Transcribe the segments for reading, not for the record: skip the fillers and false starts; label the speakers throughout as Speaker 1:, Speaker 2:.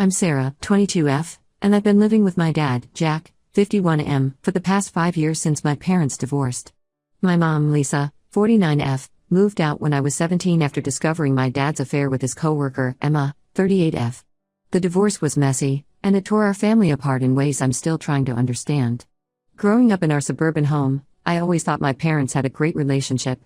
Speaker 1: I'm Sarah, 22F, and I've been living with my dad, Jack, 51M, for the past 5 years since my parents divorced. My mom, Lisa, 49F, moved out when I was 17 after discovering my dad's affair with his coworker, Emma, 38F. The divorce was messy, and it tore our family apart in ways I'm still trying to understand. Growing up in our suburban home, I always thought my parents had a great relationship.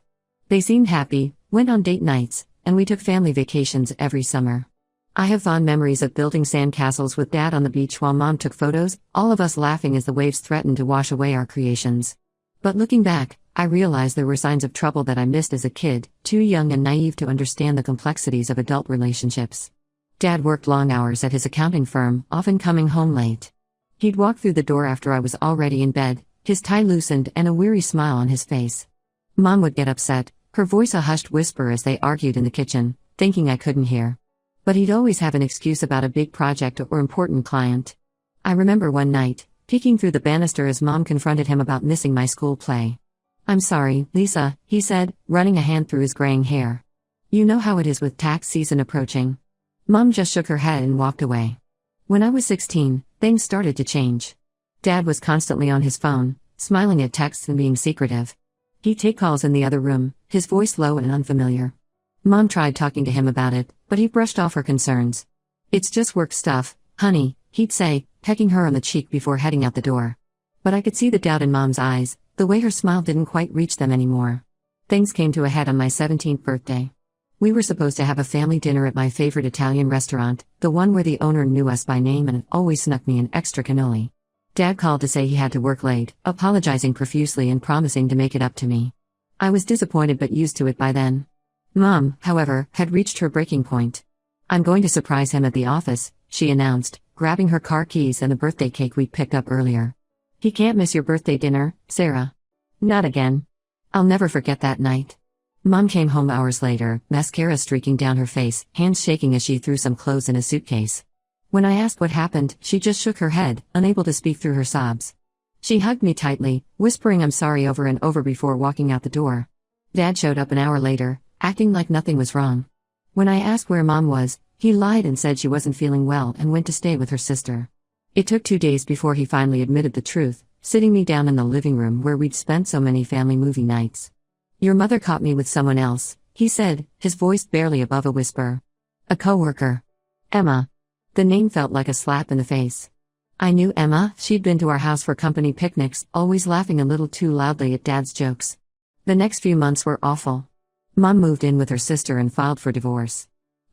Speaker 1: They seemed happy, went on date nights, and we took family vacations every summer. I have fond memories of building sandcastles with Dad on the beach while Mom took photos, all of us laughing as the waves threatened to wash away our creations. But looking back, I realized there were signs of trouble that I missed as a kid, too young and naive to understand the complexities of adult relationships. Dad worked long hours at his accounting firm, often coming home late. He'd walk through the door after I was already in bed, his tie loosened and a weary smile on his face. Mom would get upset, her voice a hushed whisper as they argued in the kitchen, thinking I couldn't hear. But he'd always have an excuse about a big project or important client. I remember one night, peeking through the banister as Mom confronted him about missing my school play. "I'm sorry, Lisa," he said, running a hand through his graying hair. "You know how it is with tax season approaching." Mom just shook her head and walked away. When I was 16, things started to change. Dad was constantly on his phone, smiling at texts and being secretive. He'd take calls in the other room, his voice low and unfamiliar. Mom tried talking to him about it, but he brushed off her concerns. "It's just work stuff, honey," he'd say, pecking her on the cheek before heading out the door. But I could see the doubt in Mom's eyes, the way her smile didn't quite reach them anymore. Things came to a head on my 17th birthday. We were supposed to have a family dinner at my favorite Italian restaurant, the one where the owner knew us by name and always snuck me an extra cannoli. Dad called to say he had to work late, apologizing profusely and promising to make it up to me. I was disappointed but used to it by then. Mom, however, had reached her breaking point. "I'm going to surprise him at the office," she announced, grabbing her car keys and the birthday cake we'd picked up earlier. "He can't miss your birthday dinner, Sarah." "Not again." I'll never forget that night. Mom came home hours later, mascara streaking down her face, hands shaking as she threw some clothes in a suitcase. When I asked what happened, she just shook her head, unable to speak through her sobs. She hugged me tightly, whispering "I'm sorry" over and over before walking out the door. Dad showed up an hour later, acting like nothing was wrong. When I asked where Mom was, he lied and said she wasn't feeling well and went to stay with her sister. It took 2 days before he finally admitted the truth, sitting me down in the living room where we'd spent so many family movie nights. "Your mother caught me with someone else," he said, his voice barely above a whisper. "A coworker. Emma." The name felt like a slap in the face. I knew Emma, she'd been to our house for company picnics, always laughing a little too loudly at Dad's jokes. The next few months were awful. Mom moved in with her sister and filed for divorce.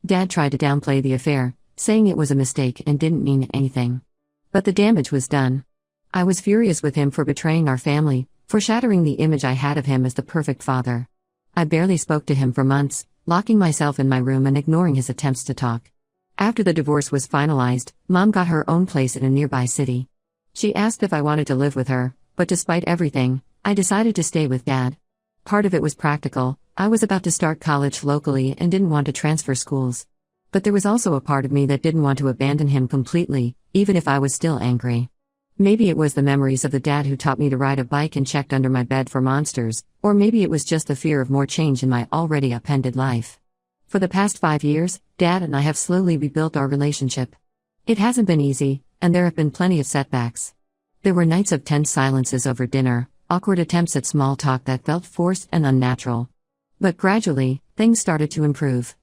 Speaker 1: Dad tried to downplay the affair, saying it was a mistake and didn't mean anything. But the damage was done. I was furious with him for betraying our family, for shattering the image I had of him as the perfect father. I barely spoke to him for months, locking myself in my room and ignoring his attempts to talk. After the divorce was finalized, Mom got her own place in a nearby city. She asked if I wanted to live with her, but despite everything, I decided to stay with Dad. Part of it was practical. I was about to start college locally and didn't want to transfer schools. But there was also a part of me that didn't want to abandon him completely, even if I was still angry. Maybe it was the memories of the dad who taught me to ride a bike and checked under my bed for monsters, or maybe it was just the fear of more change in my already upended life. For the past 5 years, Dad and I have slowly rebuilt our relationship. It hasn't been easy, and there have been plenty of setbacks. There were nights of tense silences over dinner, awkward attempts at small talk that felt forced and unnatural. But gradually, things started to improve.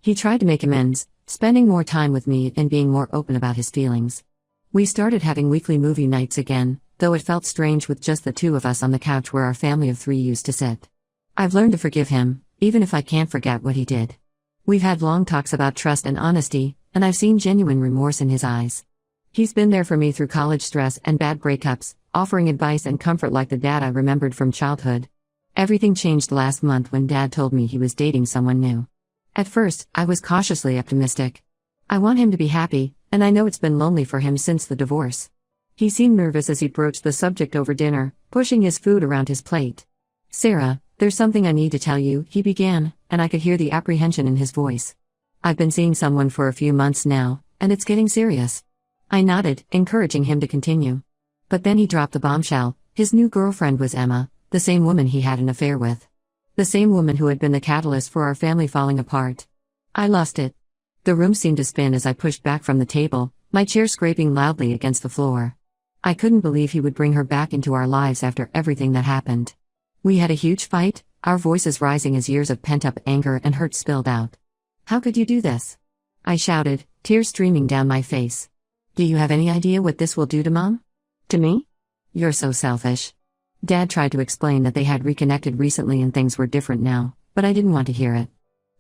Speaker 1: He tried to make amends, spending more time with me and being more open about his feelings. We started having weekly movie nights again, though it felt strange with just the two of us on the couch where our family of 3 used to sit. I've learned to forgive him, even if I can't forget what he did. We've had long talks about trust and honesty, and I've seen genuine remorse in his eyes. He's been there for me through college stress and bad breakups, offering advice and comfort like the dad I remembered from childhood. Everything changed last month when Dad told me he was dating someone new. At first, I was cautiously optimistic. I want him to be happy, and I know it's been lonely for him since the divorce. He seemed nervous as he broached the subject over dinner, pushing his food around his plate. "Sarah, there's something I need to tell you," he began, and I could hear the apprehension in his voice. "I've been seeing someone for a few months now, and it's getting serious." I nodded, encouraging him to continue. But then he dropped the bombshell. His new girlfriend was Emma, the same woman he had an affair with. The same woman who had been the catalyst for our family falling apart. I lost it. The room seemed to spin as I pushed back from the table, my chair scraping loudly against the floor. I couldn't believe he would bring her back into our lives after everything that happened. We had a huge fight, our voices rising as years of pent-up anger and hurt spilled out. "How could you do this?" I shouted, tears streaming down my face. "Do you have any idea what this will do to Mom?" "To me? You're so selfish." Dad tried to explain that they had reconnected recently and things were different now, but I didn't want to hear it.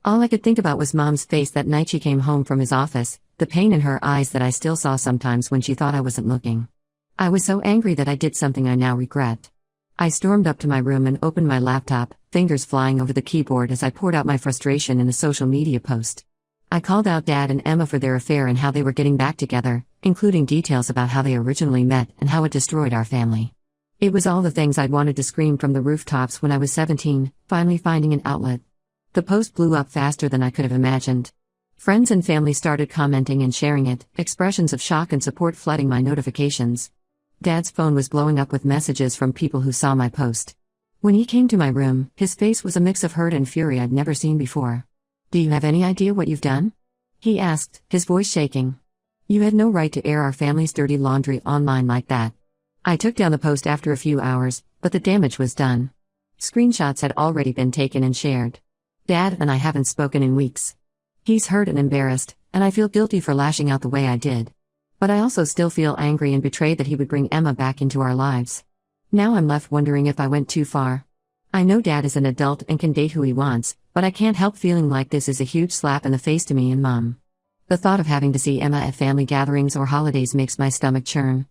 Speaker 1: All I could think about was Mom's face that night she came home from his office, the pain in her eyes that I still saw sometimes when she thought I wasn't looking. I was so angry that I did something I now regret. I stormed up to my room and opened my laptop, fingers flying over the keyboard as I poured out my frustration in a social media post. I called out Dad and Emma for their affair and how they were getting back together, including details about how they originally met and how it destroyed our family. It was all the things I'd wanted to scream from the rooftops when I was 17, finally finding an outlet. The post blew up faster than I could have imagined. Friends and family started commenting and sharing it, expressions of shock and support flooding my notifications. Dad's phone was blowing up with messages from people who saw my post. When he came to my room, his face was a mix of hurt and fury I'd never seen before. "Do you have any idea what you've done?" he asked, his voice shaking. "You had no right to air our family's dirty laundry online like that." I took down the post after a few hours, but the damage was done. Screenshots had already been taken and shared. Dad and I haven't spoken in weeks. He's hurt and embarrassed, and I feel guilty for lashing out the way I did. But I also still feel angry and betrayed that he would bring Emma back into our lives. Now I'm left wondering if I went too far. I know Dad is an adult and can date who he wants, but I can't help feeling like this is a huge slap in the face to me and Mom. The thought of having to see Emma at family gatherings or holidays makes my stomach churn.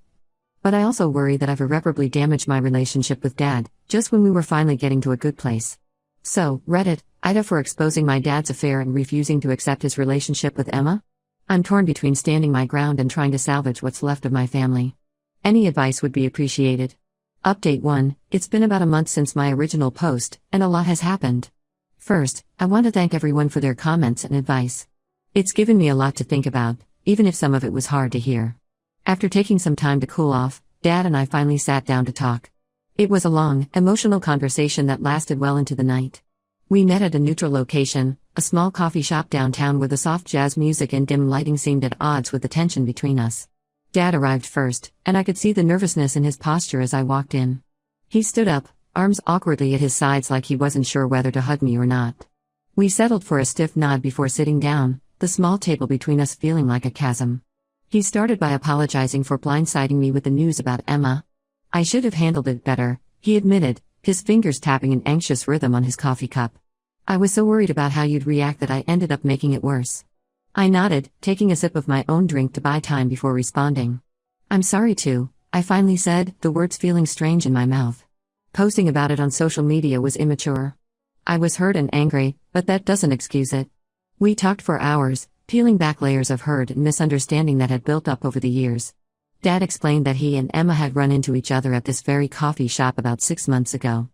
Speaker 1: But I also worry that I've irreparably damaged my relationship with Dad, just when we were finally getting to a good place. So, Reddit, Ida for exposing my dad's affair and refusing to accept his relationship with Emma? I'm torn between standing my ground and trying to salvage what's left of my family. Any advice would be appreciated. Update 1, it's been about a month since my original post, and a lot has happened. First, I want to thank everyone for their comments and advice. It's given me a lot to think about, even if some of it was hard to hear. After taking some time to cool off, Dad and I finally sat down to talk. It was a long, emotional conversation that lasted well into the night. We met at a neutral location, a small coffee shop downtown where the soft jazz music and dim lighting seemed at odds with the tension between us. Dad arrived first, and I could see the nervousness in his posture as I walked in. He stood up, arms awkwardly at his sides like he wasn't sure whether to hug me or not. We settled for a stiff nod before sitting down, the small table between us feeling like a chasm. He started by apologizing for blindsiding me with the news about Emma. "I should have handled it better," he admitted, his fingers tapping an anxious rhythm on his coffee cup. "I was so worried about how you'd react that I ended up making it worse." I nodded, taking a sip of my own drink to buy time before responding. "I'm sorry too," I finally said, the words feeling strange in my mouth. Posting about it on social media was immature. I was hurt and angry, but that doesn't excuse it. We talked for hours, peeling back layers of hurt and misunderstanding that had built up over the years. Dad explained that he and Emma had run into each other at this very coffee shop about 6 months ago.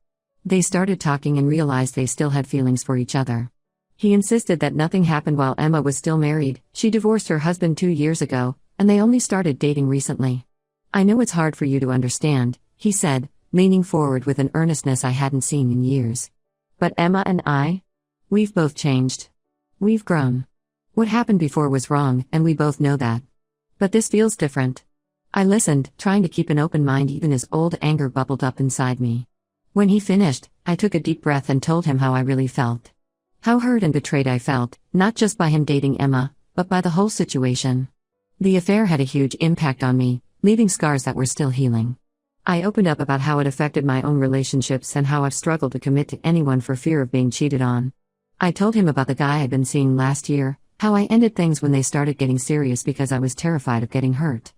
Speaker 1: They started talking and realized they still had feelings for each other. He insisted that nothing happened while Emma was still married. She divorced her husband 2 years ago, and they only started dating recently. "I know it's hard for you to understand," he said, leaning forward with an earnestness I hadn't seen in years. "But Emma and we've both changed. We've grown. What happened before was wrong, and we both know that. But this feels different." I listened, trying to keep an open mind even as old anger bubbled up inside me. When he finished, I took a deep breath and told him how I really felt. How hurt and betrayed I felt, not just by him dating Emma, but by the whole situation. The affair had a huge impact on me, leaving scars that were still healing. I opened up about how it affected my own relationships and how I've struggled to commit to anyone for fear of being cheated on. I told him about the guy I'd been seeing last year, how I ended things when they started getting serious because I was terrified of getting hurt.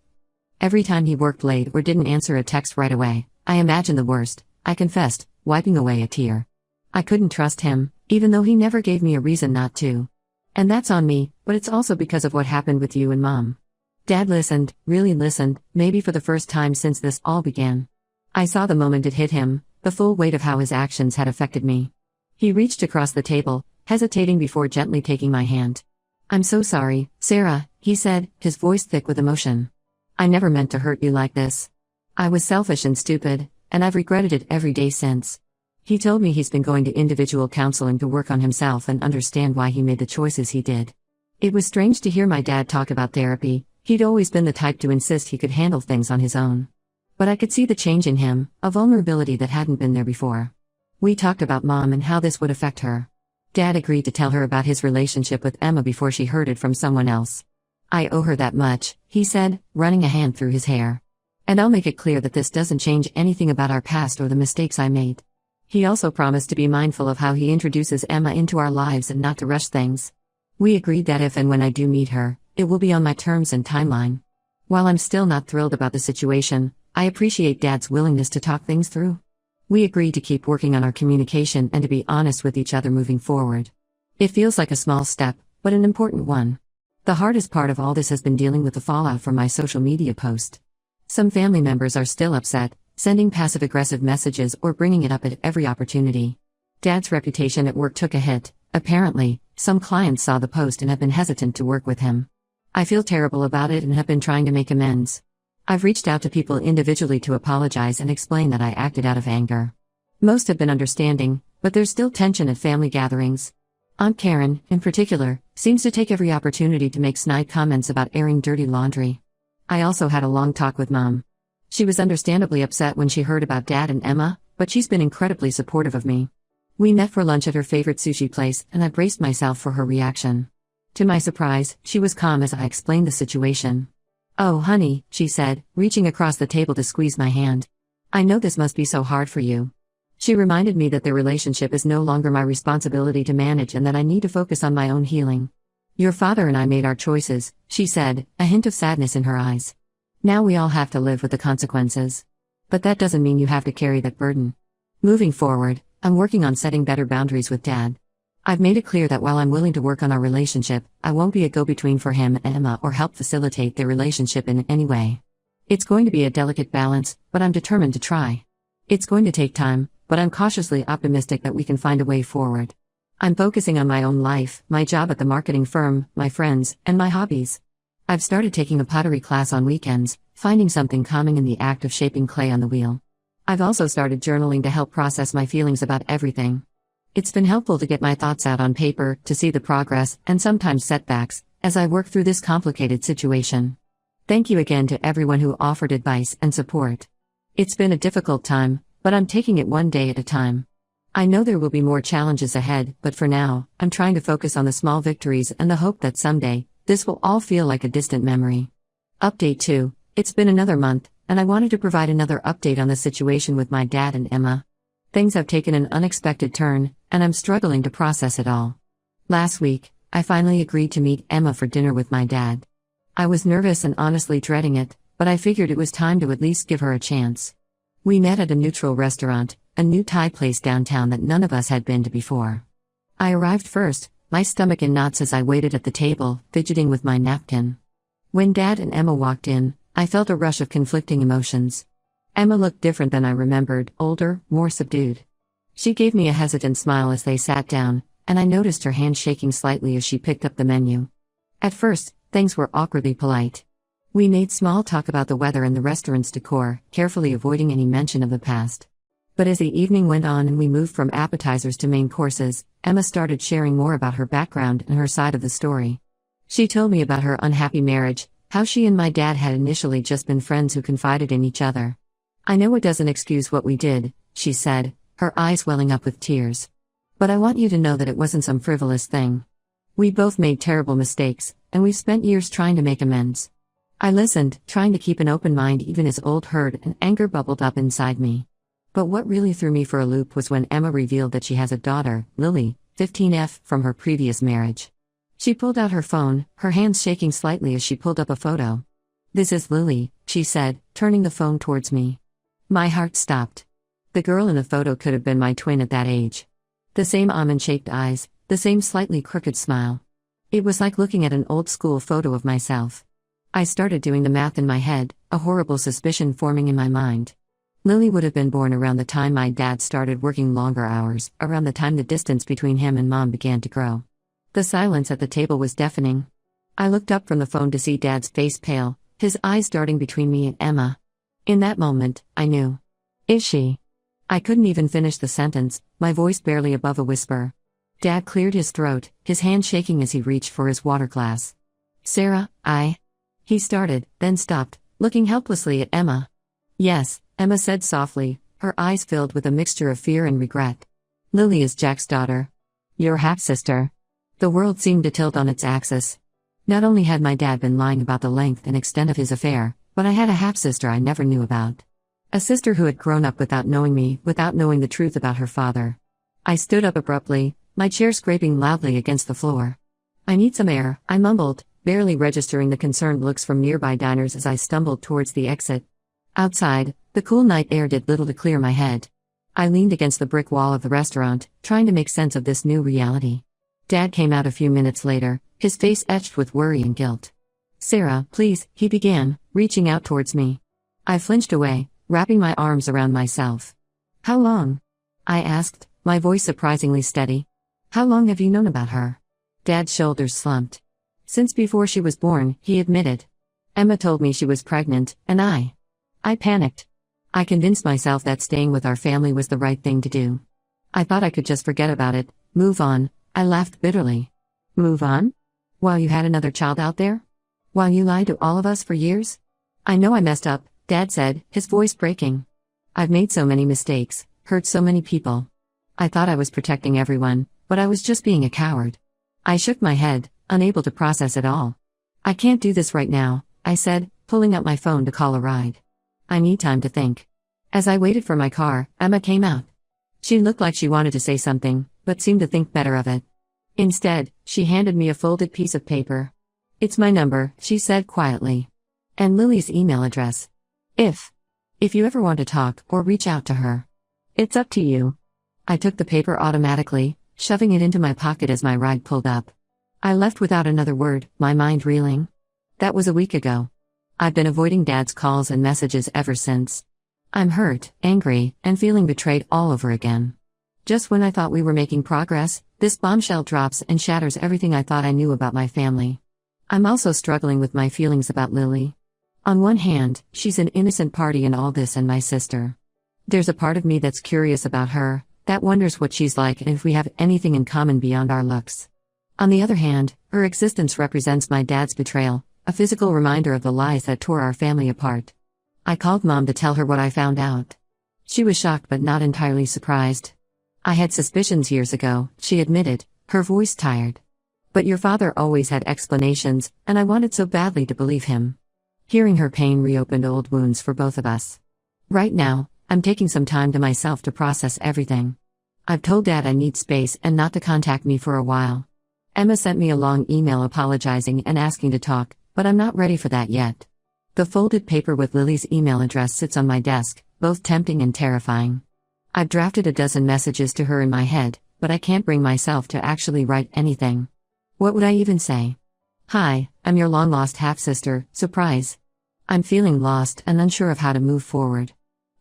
Speaker 1: Every time he worked late or didn't answer a text right away, I imagined the worst, I confessed, wiping away a tear. I couldn't trust him, even though he never gave me a reason not to. "And that's on me, but it's also because of what happened with you and Mom." Dad listened, really listened, maybe for the first time since this all began. I saw the moment it hit him, the full weight of how his actions had affected me. He reached across the table, hesitating before gently taking my hand. "I'm so sorry, Sarah," he said, his voice thick with emotion. "I never meant to hurt you like this. I was selfish and stupid, and I've regretted it every day since." He told me he's been going to individual counseling to work on himself and understand why he made the choices he did. It was strange to hear my dad talk about therapy. He'd always been the type to insist he could handle things on his own. But I could see the change in him, a vulnerability that hadn't been there before. We talked about Mom and how this would affect her. Dad agreed to tell her about his relationship with Emma before she heard it from someone else. "I owe her that much," he said, running a hand through his hair. "And I'll make it clear that this doesn't change anything about our past or the mistakes I made." He also promised to be mindful of how he introduces Emma into our lives and not to rush things. We agreed that if and when I do meet her, it will be on my terms and timeline. While I'm still not thrilled about the situation, I appreciate Dad's willingness to talk things through. We agreed to keep working on our communication and to be honest with each other moving forward. It feels like a small step, but an important one. The hardest part of all this has been dealing with the fallout from my social media post. Some family members are still upset, sending passive-aggressive messages or bringing it up at every opportunity. Dad's reputation at work took a hit. Apparently, some clients saw the post and have been hesitant to work with him. I feel terrible about it and have been trying to make amends. I've reached out to people individually to apologize and explain that I acted out of anger. Most have been understanding, but there's still tension at family gatherings. Aunt Karen, in particular, seems to take every opportunity to make snide comments about airing dirty laundry. I also had a long talk with Mom. She was understandably upset when she heard about Dad and Emma, but she's been incredibly supportive of me. We met for lunch at her favorite sushi place, and I braced myself for her reaction. To my surprise, she was calm as I explained the situation. "Oh, honey," she said, reaching across the table to squeeze my hand. "I know this must be so hard for you." She reminded me that their relationship is no longer my responsibility to manage and that I need to focus on my own healing. "Your father and I made our choices," she said, a hint of sadness in her eyes. "Now we all have to live with the consequences. But that doesn't mean you have to carry that burden. Moving forward, I'm working on setting better boundaries with Dad. I've made it clear that while I'm willing to work on our relationship, I won't be a go-between for him and Emma or help facilitate their relationship in any way. It's going to be a delicate balance, but I'm determined to try. It's going to take time, but I'm cautiously optimistic that we can find a way forward. I'm focusing on my own life, my job at the marketing firm, my friends, and my hobbies. I've started taking a pottery class on weekends, finding something calming in the act of shaping clay on the wheel. I've also started journaling to help process my feelings about everything. It's been helpful to get my thoughts out on paper, to see the progress, and sometimes setbacks, as I work through this complicated situation. Thank you again to everyone who offered advice and support. It's been a difficult time, but I'm taking it one day at a time. I know there will be more challenges ahead, but for now, I'm trying to focus on the small victories and the hope that someday, this will all feel like a distant memory. Update 2. It's been another month, and I wanted to provide another update on the situation with my dad and Emma. Things have taken an unexpected turn, and I'm struggling to process it all. Last week, I finally agreed to meet Emma for dinner with my dad. I was nervous and honestly dreading it, but I figured it was time to at least give her a chance. We met at a neutral restaurant, a new Thai place downtown that none of us had been to before. I arrived first, my stomach in knots as I waited at the table, fidgeting with my napkin. When Dad and Emma walked in, I felt a rush of conflicting emotions. Emma looked different than I remembered, older, more subdued. She gave me a hesitant smile as they sat down, and I noticed her hand shaking slightly as she picked up the menu. At first, things were awkwardly polite. We made small talk about the weather and the restaurant's decor, carefully avoiding any mention of the past. But as the evening went on and we moved from appetizers to main courses, Emma started sharing more about her background and her side of the story. She told me about her unhappy marriage, how she and my dad had initially just been friends who confided in each other. "I know it doesn't excuse what we did," she said, her eyes welling up with tears. "But I want you to know that it wasn't some frivolous thing. We both made terrible mistakes, and we've spent years trying to make amends." I listened, trying to keep an open mind even as old hurt and anger bubbled up inside me. But what really threw me for a loop was when Emma revealed that she has a daughter, Lily, 15F, from her previous marriage. She pulled out her phone, her hands shaking slightly as she pulled up a photo. "This is Lily," she said, turning the phone towards me. My heart stopped. The girl in the photo could have been my twin at that age. The same almond-shaped eyes, the same slightly crooked smile. It was like looking at an old-school photo of myself. I started doing the math in my head, a horrible suspicion forming in my mind. Lily would have been born around the time my dad started working longer hours, around the time the distance between him and Mom began to grow. The silence at the table was deafening. I looked up from the phone to see Dad's face pale, his eyes darting between me and Emma. In that moment, I knew. Is she? I couldn't even finish the sentence, my voice barely above a whisper. Dad cleared his throat, his hand shaking as he reached for his water glass. Sarah, He started, then stopped, looking helplessly at Emma. Yes, Emma said softly, her eyes filled with a mixture of fear and regret. Lily is Jack's daughter. Your half-sister. The world seemed to tilt on its axis. Not only had my dad been lying about the length and extent of his affair, but I had a half-sister I never knew about. A sister who had grown up without knowing me, without knowing the truth about her father. I stood up abruptly, my chair scraping loudly against the floor. I need some air, I mumbled, barely registering the concerned looks from nearby diners as I stumbled towards the exit. Outside, the cool night air did little to clear my head. I leaned against the brick wall of the restaurant, trying to make sense of this new reality. Dad came out a few minutes later, his face etched with worry and guilt. Sarah, please, he began, reaching out towards me. I flinched away, wrapping my arms around myself. How long? I asked, my voice surprisingly steady. How long have you known about her? Dad's shoulders slumped. Since before she was born, he admitted. Emma told me she was pregnant, and I panicked. I convinced myself that staying with our family was the right thing to do. I thought I could just forget about it, move on. I laughed bitterly. Move on? While you had another child out there? While you lied to all of us for years? I know I messed up, Dad said, his voice breaking. I've made so many mistakes, hurt so many people. I thought I was protecting everyone, but I was just being a coward. I shook my head, unable to process it all. I can't do this right now, I said, pulling out my phone to call a ride. I need time to think. As I waited for my car, Emma came out. She looked like she wanted to say something, but seemed to think better of it. Instead, she handed me a folded piece of paper. It's my number, she said quietly. And Lily's email address. If you ever want to talk or reach out to her. It's up to you. I took the paper automatically, shoving it into my pocket as my ride pulled up. I left without another word, my mind reeling. That was a week ago. I've been avoiding Dad's calls and messages ever since. I'm hurt, angry, and feeling betrayed all over again. Just when I thought we were making progress, this bombshell drops and shatters everything I thought I knew about my family. I'm also struggling with my feelings about Lily. On one hand, she's an innocent party in all this and my sister. There's a part of me that's curious about her, that wonders what she's like and if we have anything in common beyond our looks. On the other hand, her existence represents my dad's betrayal, a physical reminder of the lies that tore our family apart. I called Mom to tell her what I found out. She was shocked but not entirely surprised. I had suspicions years ago, she admitted, her voice tired. But your father always had explanations, and I wanted so badly to believe him. Hearing her pain reopened old wounds for both of us. Right now, I'm taking some time to myself to process everything. I've told Dad I need space and not to contact me for a while. Emma sent me a long email apologizing and asking to talk, but I'm not ready for that yet. The folded paper with Lily's email address sits on my desk, both tempting and terrifying. I've drafted a dozen messages to her in my head, but I can't bring myself to actually write anything. What would I even say? Hi, I'm your long-lost half-sister, surprise. I'm feeling lost and unsure of how to move forward.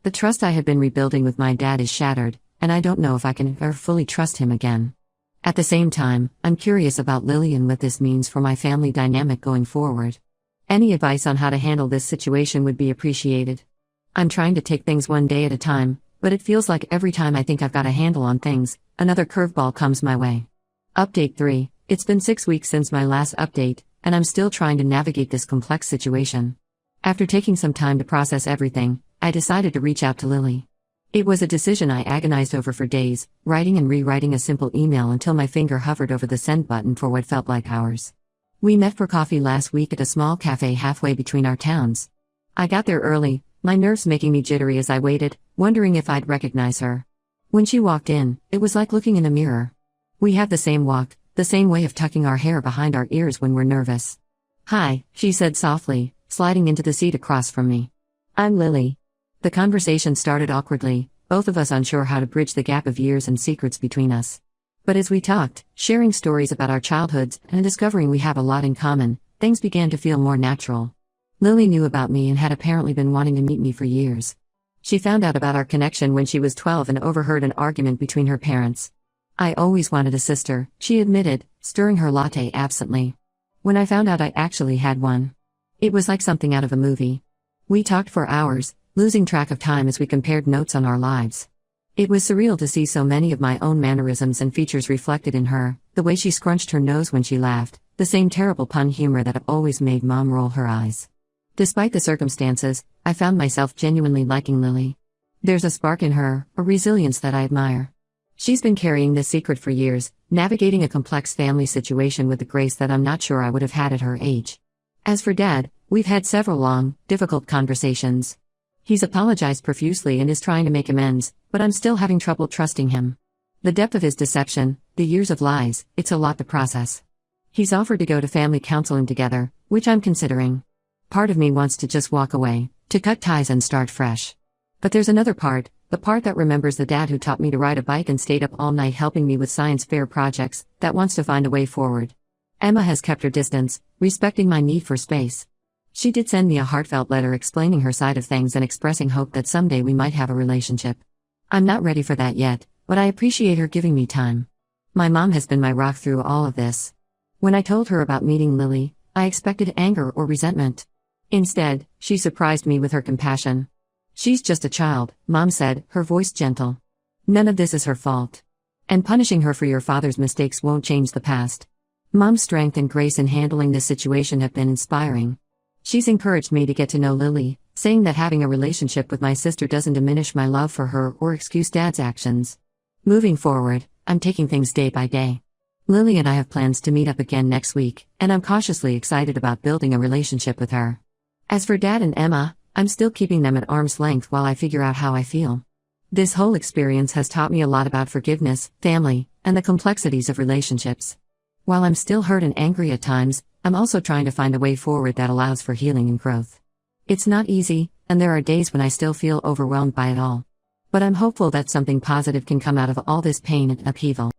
Speaker 1: The trust I had been rebuilding with my dad is shattered, and I don't know if I can ever fully trust him again. At the same time, I'm curious about Lily and what this means for my family dynamic going forward. Any advice on how to handle this situation would be appreciated. I'm trying to take things one day at a time, but it feels like every time I think I've got a handle on things, another curveball comes my way. Update 3. It's been 6 weeks since my last update, and I'm still trying to navigate this complex situation. After taking some time to process everything, I decided to reach out to Lily. It was a decision I agonized over for days, writing and rewriting a simple email until my finger hovered over the send button for what felt like hours. We met for coffee last week at a small cafe halfway between our towns. I got there early, my nerves making me jittery as I waited, wondering if I'd recognize her. When she walked in, it was like looking in a mirror. We have the same walk, the same way of tucking our hair behind our ears when we're nervous. Hi, she said softly, sliding into the seat across from me. I'm Lily. The conversation started awkwardly, both of us unsure how to bridge the gap of years and secrets between us. But as we talked, sharing stories about our childhoods and discovering we have a lot in common, things began to feel more natural. Lily knew about me and had apparently been wanting to meet me for years. She found out about our connection when she was 12 and overheard an argument between her parents. I always wanted a sister, she admitted, stirring her latte absently. When I found out I actually had one. It was like something out of a movie. We talked for hours, losing track of time as we compared notes on our lives. It was surreal to see so many of my own mannerisms and features reflected in her, the way she scrunched her nose when she laughed, the same terrible pun humor that always made Mom roll her eyes. Despite the circumstances, I found myself genuinely liking Lily. There's a spark in her, a resilience that I admire. She's been carrying this secret for years, navigating a complex family situation with a grace that I'm not sure I would have had at her age. As for Dad, we've had several long, difficult conversations. He's apologized profusely and is trying to make amends, but I'm still having trouble trusting him. The depth of his deception, the years of lies, it's a lot to process. He's offered to go to family counseling together, which I'm considering. Part of me wants to just walk away, to cut ties and start fresh. But there's another part, the part that remembers the dad who taught me to ride a bike and stayed up all night helping me with science fair projects, that wants to find a way forward. Emma has kept her distance, respecting my need for space. She did send me a heartfelt letter explaining her side of things and expressing hope that someday we might have a relationship. I'm not ready for that yet, but I appreciate her giving me time. My mom has been my rock through all of this. When I told her about meeting Lily, I expected anger or resentment. Instead, she surprised me with her compassion. She's just a child, Mom said, her voice gentle. None of this is her fault. And punishing her for your father's mistakes won't change the past. Mom's strength and grace in handling this situation have been inspiring. She's encouraged me to get to know Lily, saying that having a relationship with my sister doesn't diminish my love for her or excuse Dad's actions. Moving forward, I'm taking things day by day. Lily and I have plans to meet up again next week, and I'm cautiously excited about building a relationship with her. As for Dad and Emma, I'm still keeping them at arm's length while I figure out how I feel. This whole experience has taught me a lot about forgiveness, family, and the complexities of relationships. While I'm still hurt and angry at times, I'm also trying to find a way forward that allows for healing and growth. It's not easy, and there are days when I still feel overwhelmed by it all. But I'm hopeful that something positive can come out of all this pain and upheaval.